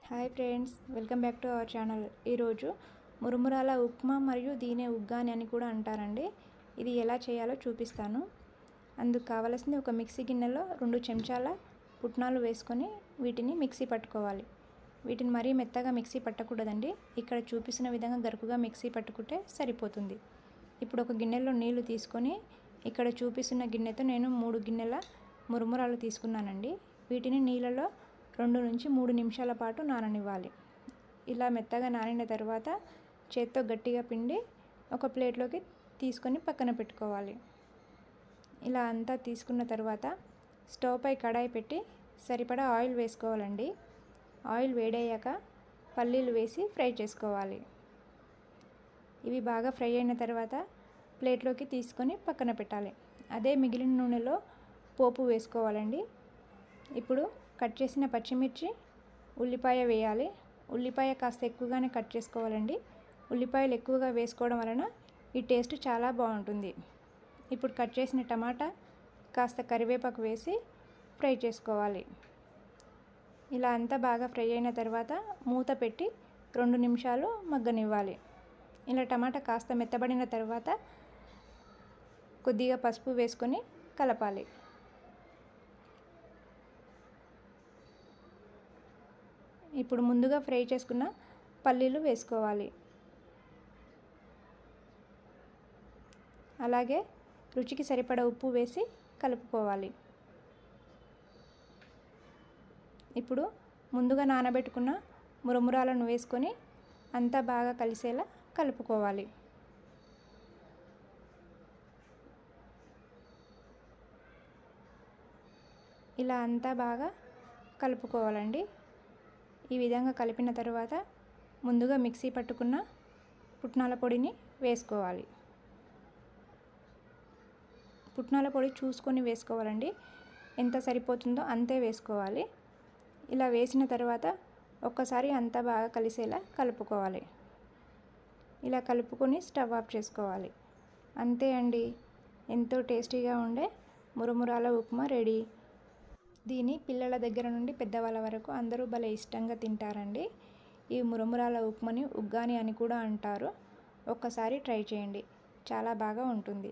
Hi friends, welcome back to our channel. ఈరోజు మురుమురాల ఉప్మా మరియు దీనే ఉగ్గాని అని కూడా అంటారండి. ఇది ఎలా చేయాలో చూపిస్తాను. అందుకు కావలసింది ఒక మిక్సీ గిన్నెలో 2 చెంచాల పుట్నాలు వేసుకొని వీటిని మిక్సీ పట్టుకోవాలి. వీటిని మరీ మెత్తగా మిక్సీ పట్టకూడదండి. ఇక్కడ చూపిస్తున్న విధంగా గరుకుగా మిక్సీ పట్టుకుంటే సరిపోతుంది. ఇప్పుడు ఒక గిన్నెలో నీళ్లు తీసుకొని ఇక్కడ చూపిస్తున్న గిన్నెతో నేను 3 గిన్నెల మురుమురాలు తీసుకున్నానండి. వీటిని నీళ్ళలో 2 నుంచి 3 నిమిషాల పాటు నాననివ్వాలి. ఇలా మెత్తగా నానిన తర్వాత చేత్తో గట్టిగా పిండి ఒక ప్లేట్లోకి తీసుకొని పక్కన పెట్టుకోవాలి. ఇలా అంతా తీసుకున్న తర్వాత స్టవ్ పై కడాయి పెట్టి సరిపడా ఆయిల్ వేసుకోవాలండి. ఆయిల్ వేడయ్యాక పల్లీలు వేసి ఫ్రై చేసుకోవాలి. ఇవి బాగా ఫ్రై అయిన తర్వాత ప్లేట్లోకి తీసుకొని పక్కన పెట్టాలి. అదే మిగిలిన నూనెలో పోపు వేసుకోవాలండి. ఇప్పుడు కట్ చేసిన పచ్చిమిర్చి, ఉల్లిపాయ వేయాలి. ఉల్లిపాయ కాస్త ఎక్కువగానే కట్ చేసుకోవాలండి. ఉల్లిపాయలు ఎక్కువగా వేసుకోవడం వలన ఈ టేస్ట్ చాలా బాగుంటుంది. ఇప్పుడు కట్ చేసిన టమాటా, కాస్త కరివేపాకు వేసి ఫ్రై చేసుకోవాలి. ఇలా అంతా బాగా ఫ్రై అయిన తర్వాత మూత పెట్టి 2 నిమిషాలు మగ్గనివ్వాలి. ఇలా టమాటా కాస్త మెత్తబడిన తర్వాత కొద్దిగా పసుపు వేసుకొని కలపాలి. ఇప్పుడు ముందుగా ఫ్రై చేసుకున్న పల్లీలు వేసుకోవాలి. అలాగే రుచికి సరిపడా ఉప్పు వేసి కలుపుకోవాలి. ఇప్పుడు ముందుగా నానబెట్టుకున్న మురుమురాలను వేసుకొని అంతా బాగా కలిసేలా కలుపుకోవాలి. ఇలా అంతా బాగా కలుపుకోవాలండి. ఈ విధంగా కలిపిన తర్వాత ముందుగా మిక్సీ పట్టుకున్న పుట్నాల పొడిని వేసుకోవాలి. పుట్నాల పొడి చూసుకొని వేసుకోవాలండి. ఎంత సరిపోతుందో అంతే వేసుకోవాలి. ఇలా వేసిన తర్వాత ఒక్కసారి అంతా బాగా కలిసేలా కలుపుకోవాలి. ఇలా కలుపుకొని స్టవ్ ఆఫ్ చేసుకోవాలి. అంతే అండి, ఎంతో టేస్టీగా ఉండే మురుమురాల ఉప్మా రెడీ. దీని పిల్లల దగ్గర నుండి పెద్దవాళ్ళ వరకు అందరూ భలే ఇష్టంగా తింటారండి. ఈ మురుమురాల ఉప్మాని ఉగ్గాని అని కూడా అంటారు. ఒక్కసారి ట్రై చేయండి, చాలా బాగా ఉంటుంది.